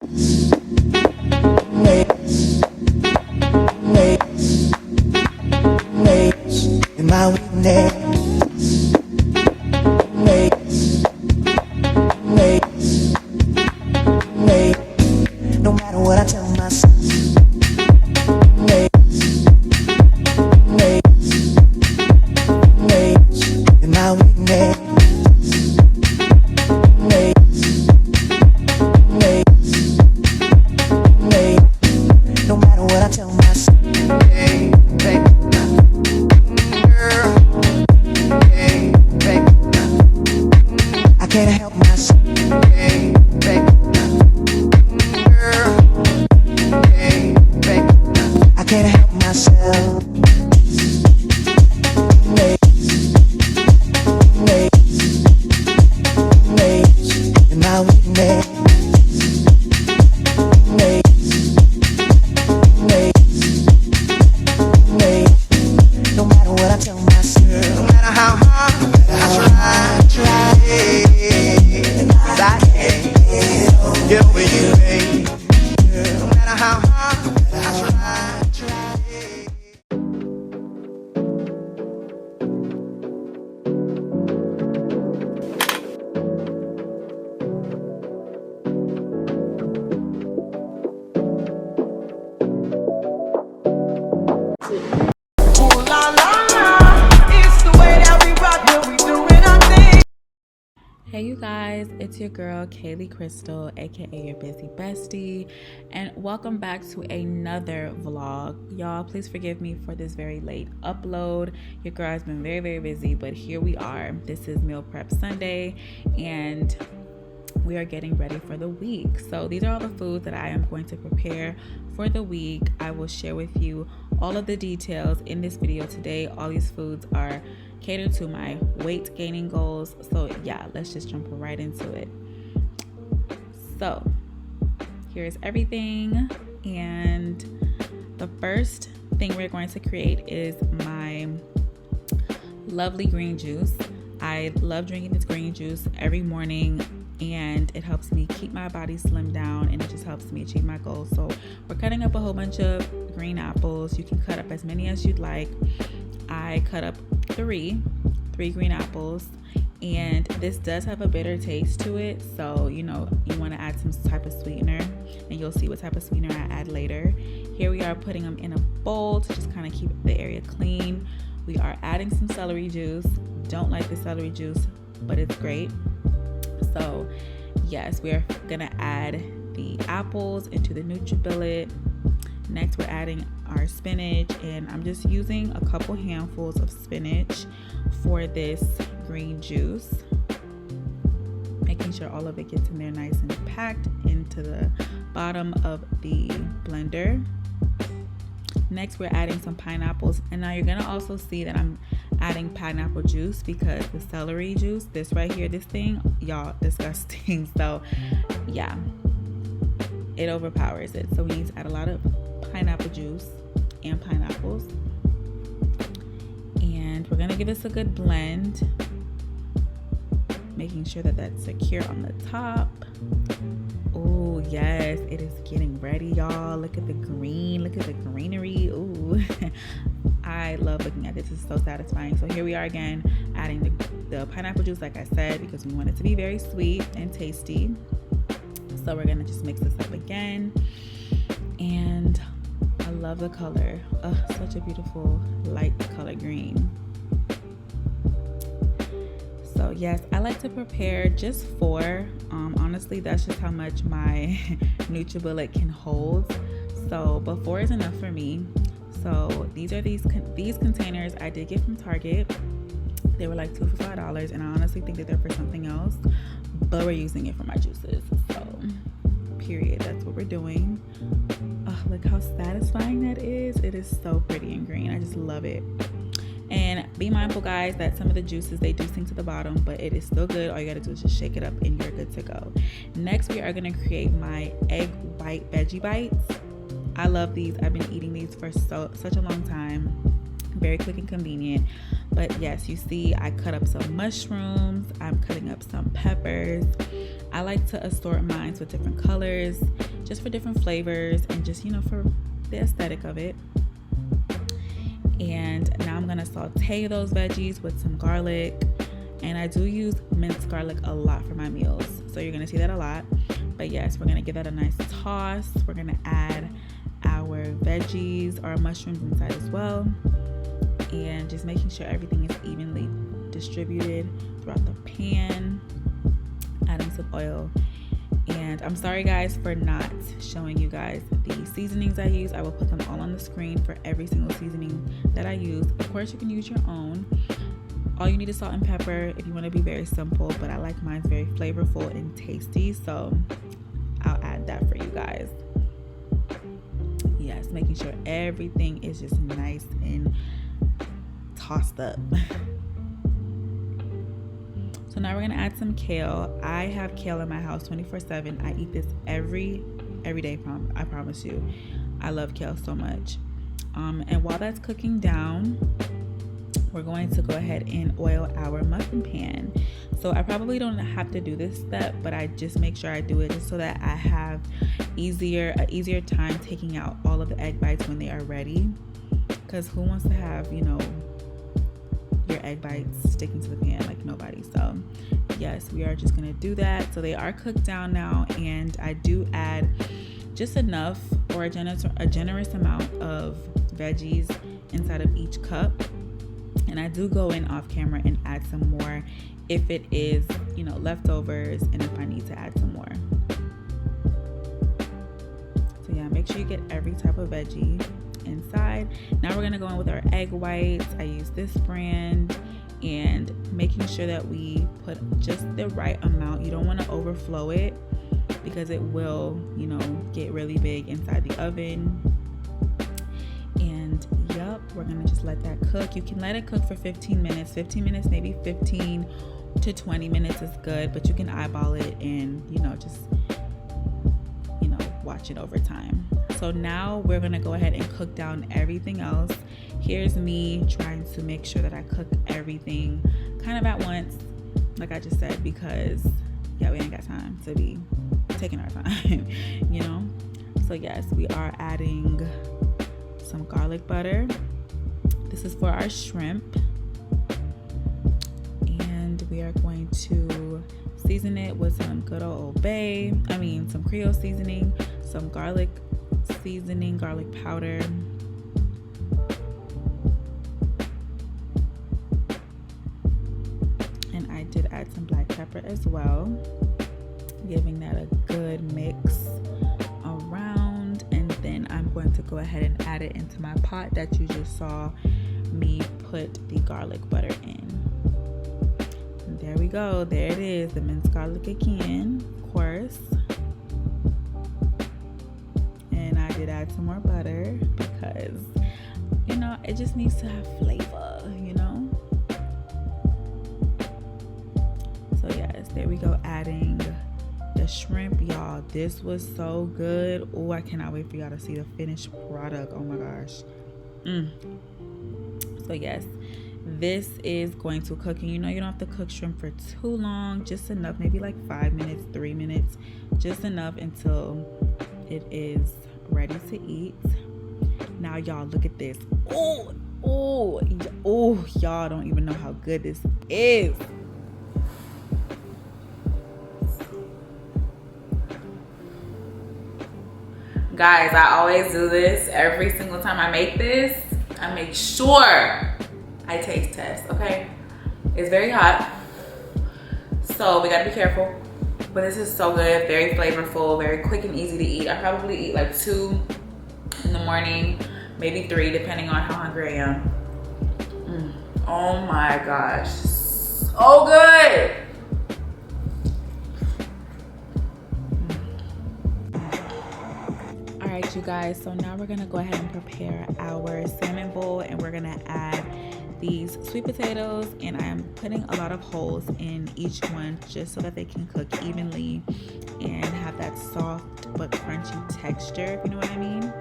In my weakness, no matter what I tell myself, in my weakness, no matter what I tell myself, hey, baby. I can't help myself. Hey, baby. Girl. Hey, baby. I can't help myself. Hey, in my weakness. No matter what I tell myself, no matter how hard I try, I can't get over you, babe. No matter how hard I try. Hey you guys, it's your girl Kaylee Crystal, aka your busy bestie, and welcome back to another vlog. Y'all, please forgive me for this very late upload. Your girl has been very busy, but here we are. This is Meal Prep Sunday, and we are getting ready for the week. So these are all the foods that I am going to prepare for the week. I will share with you all of the details in this video today. All these foods are catered to my weight gaining goals. So yeah, let's just jump right into it. So here's everything, and the first thing we're going to create is my lovely green juice. I love drinking this green juice every morning, and it helps me keep my body slimmed down, and it just helps me achieve my goals. So we're cutting up a whole bunch of green apples. You can cut up as many as you'd like. I cut up three green apples, and this does have a bitter taste to it, so you know you want to add some type of sweetener, and you'll see what type of sweetener I add later. Here we are putting them in a bowl to just kind of keep the area clean. We are adding some celery juice. Don't like the celery juice, but it's great. So yes, we're gonna add the apples into the NutriBullet. Next, we're adding our spinach, and I'm just using a couple handfuls of spinach for this green juice, making sure all of it gets in there nice and packed into the bottom of the blender. Next, we're adding some pineapples, and now you're gonna also see that I'm adding pineapple juice because the celery juice, this right here, this thing, y'all, disgusting. So yeah, it overpowers it. So we need to add a lot of pineapple juice and pineapples, and we're gonna give this a good blend, making sure that that's secure on the top. Oh yes, it is getting ready, y'all. Look at the green, look at the greenery. Ooh. I love looking at this. It's so satisfying. So here we are again, adding the pineapple juice, like I said, because we want it to be very sweet and tasty. So we're gonna just mix this up again, and I love the color. Such a beautiful light color green. So yes, I like to prepare just 4. Honestly, that's just how much my NutriBullet can hold. So, but 4 is enough for me. So these are these containers I did get from Target. They were like $2 for $5, and I honestly think that they're for something else, but we're using it for my juices. So period, that's what we're doing. Look how satisfying that is. It is so pretty and green. I just love it. And be mindful, guys, that some of the juices, they do sink to the bottom, but it is still good. All you gotta do is just shake it up and you're good to go. Next, we are gonna create my egg white veggie bites. I love these. I've been eating these for such a long time. Very quick and convenient. But yes, you see I cut up some mushrooms. I'm cutting up some peppers. I like to assort mine with different colors. just for different flavors and just, you know, for the aesthetic of it. And now I'm gonna saute those veggies with some garlic, and I do use minced garlic a lot for my meals, so you're gonna see that a lot. But yes, we're gonna give that a nice toss. We're gonna add our veggies, our mushrooms inside as well, and just making sure everything is evenly distributed throughout the pan. Adding some oil. And I'm sorry guys for not showing you guys the seasonings I use. I will put them all on the screen for every single seasoning that I use. Of course, you can use your own. All you need is salt and pepper if you want to be very simple, but I like mine very flavorful and tasty, so I'll add that for you guys. Yes, making sure everything is just nice and tossed up. So now we're gonna add some kale. I have kale in my house 24/7. I eat this every day, I promise you. I love kale so much. And while that's cooking down, we're going to go ahead and oil our muffin pan. So I probably don't have to do this step, but I just make sure I do it just so that I have an easier time taking out all of the egg bites when they are ready. Because who wants to have, you know, your egg bites sticking to the pan? Like nobody. So yes, we are just gonna do that. So they are cooked down now, and I do add just enough, or a generous amount of veggies inside of each cup. And I do go in off camera and add some more if it is, you know, leftovers, and if I need to add some more. So yeah, make sure you get every type of veggie inside. Now we're gonna go in with our egg whites. I use this brand, and making sure that we put just the right amount. You don't want to overflow it because it will, you know, get really big inside the oven. And yep, we're gonna just let that cook. You can let it cook for 15 minutes, maybe 15 to 20 minutes is good, but you can eyeball it and, you know, just, you know, watch it over time. So now we're gonna go ahead and cook down everything else. Here's me trying to make sure that I cook everything kind of at once, like I just said, because yeah, we ain't got time to be taking our time, you know? So yes, we are adding some garlic butter. This is for our shrimp. And we are going to season it with some good old some Creole seasoning, some garlic seasoning, garlic powder. And I did add some black pepper as well, giving that a good mix around. And then I'm going to go ahead and add it into my pot that you just saw me put the garlic butter in. And there we go. There it is, the minced garlic again, of course. And I did add some more butter because, you know, it just needs to have flavor, you know? So yes, there we go, adding the shrimp, y'all. This was so good. Oh, I cannot wait for y'all to see the finished product. Oh my gosh. So yes, this is going to cook, and you know, you don't have to cook shrimp for too long, just enough, maybe like 5 minutes, 3 minutes, just enough until it is ready to eat. Now y'all, look at this. Oh, y'all don't even know how good this is. Guys, I always do this. Every single time I make this, I make sure I taste test, okay? It's very hot, so we gotta be careful. But this is so good, very flavorful, very quick and easy to eat. I probably eat like 2 in the morning, maybe 3, depending on how hungry I am. Oh my gosh, so good. All right, you guys, so now we're gonna go ahead and prepare our salmon bowl, and we're gonna add these sweet potatoes, and I am putting a lot of holes in each one just so that they can cook evenly and have that soft but crunchy texture, if you know what I mean.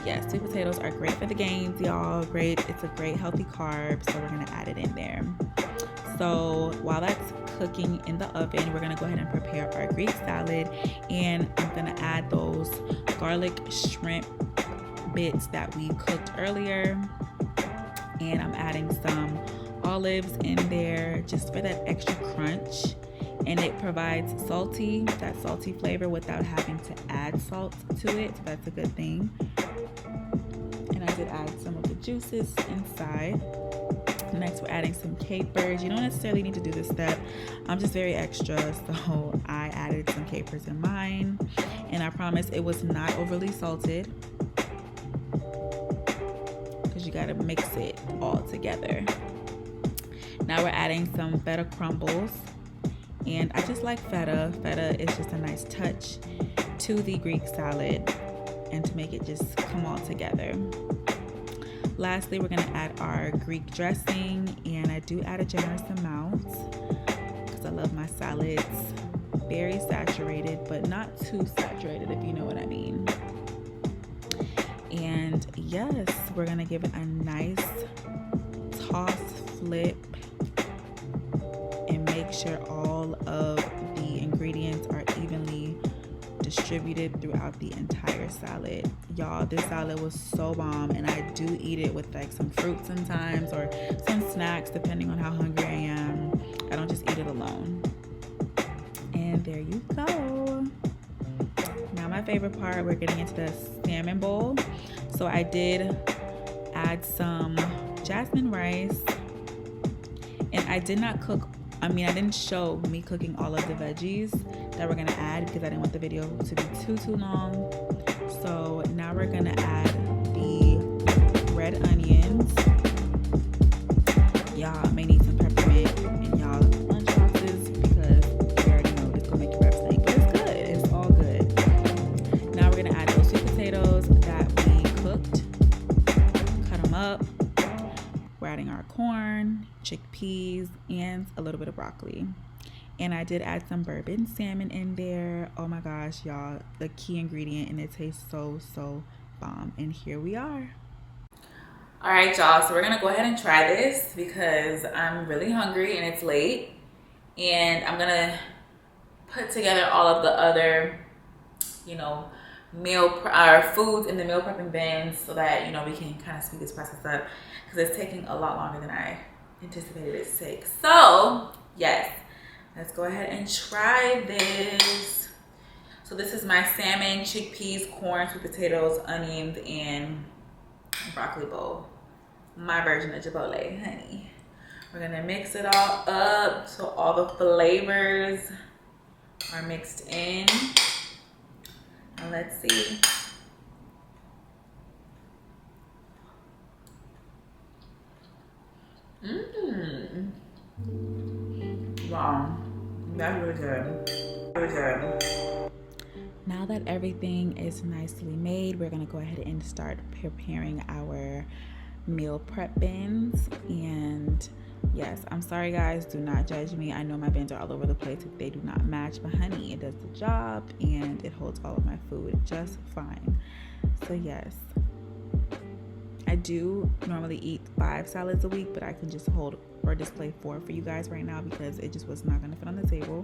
Yeah, sweet potatoes are great for the gains, y'all. Great, it's a great healthy carb, so we're gonna add it in there. So while that's cooking in the oven, we're gonna go ahead and prepare our Greek salad, and I'm gonna add those garlic shrimp bits that we cooked earlier, and I'm adding some olives in there just for that extra crunch, and it provides that salty flavor without having to add salt to it, so that's a good thing. And I did add some of the juices inside. Next, we're adding some capers. You don't necessarily need to do this step. I'm just very extra, so I added some capers in mine, and I promise it was not overly salted, because you got to mix it all together. Now we're adding some feta crumbles, and I just like feta. Feta is just a nice touch to the Greek salad and to make it just come all together. Lastly, we're gonna add our Greek dressing, and I do add a generous amount because I love my salads very saturated, but not too saturated, if you know what I mean. And yes, we're gonna give it a nice toss, flip, and make sure all of the ingredients are evenly distributed throughout the entire salad. Y'all, this salad was so bomb, and I do eat it with like some fruit sometimes or some snacks depending on how hungry I am. I don't just eat it alone. And there you go. Now my favorite part, we're getting into the salmon bowl. So I did add some jasmine rice, and I did not cook, I didn't show me cooking all of the veggies that we're gonna add because I didn't want the video to be too long. So now we're gonna add the red onions. Y'all may need some peppermint in y'all lunch boxes because you already know it's gonna make your breath stink, but it's good, it's all good. Now we're gonna add those sweet potatoes that we cooked, cut them up. We're adding our corn, chickpeas, and a little bit of broccoli. And I did add some bourbon salmon in there. Oh my gosh, y'all, the key ingredient, and it tastes so bomb. And here we are. All right, y'all, so we're gonna go ahead and try this because I'm really hungry and it's late. And I'm gonna put together all of the other, foods in the meal prepping bins so that, we can kind of speed this process up because it's taking a lot longer than I anticipated it to take. So, yes. Let's go ahead and try this. So this is my salmon, chickpeas, corn, sweet potatoes, onions, and broccoli bowl. My version of Chipotle, honey. We're gonna mix it all up so all the flavors are mixed in. Now let's see. Wow. That's really good. Really good. Now that everything is nicely made, we're gonna go ahead and start preparing our meal prep bins. And yes, I'm sorry guys, do not judge me. I know my bins are all over the place if they do not match, but honey, it does the job and it holds all of my food just fine. So yes, I do normally eat 5 salads a week, but I can just hold or display 4 for you guys right now because it just was not going to fit on the table.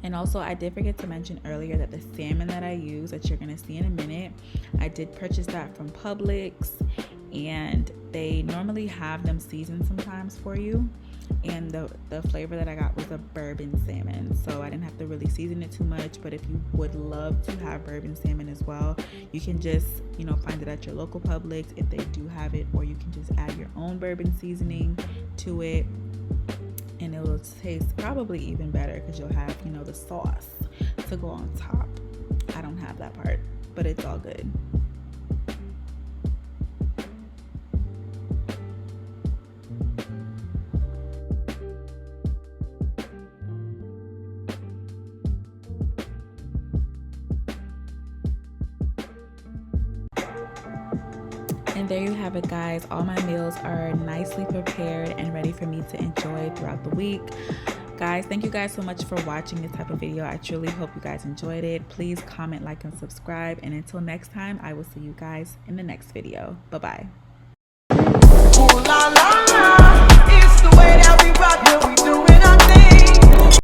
And also, I did forget to mention earlier that the salmon that I use, that you're going to see in a minute, I did purchase that from Publix, and they normally have them seasoned sometimes for you. And the flavor that I got was a bourbon salmon, so I didn't have to really season it too much. But if you would love to have bourbon salmon as well, you can just find it at your local Publix if they do have it, or you can just add your own bourbon seasoning to it, and it will taste probably even better because you'll have the sauce to go on top. I don't have that part, but it's all good. And there you have it, guys. All my meals are nicely prepared and ready for me to enjoy throughout the week. Guys, thank you guys so much for watching this type of video. I truly hope you guys enjoyed it. Please comment, like, and subscribe. And until next time, I will see you guys in the next video. Bye-bye. Ooh, la, la, la.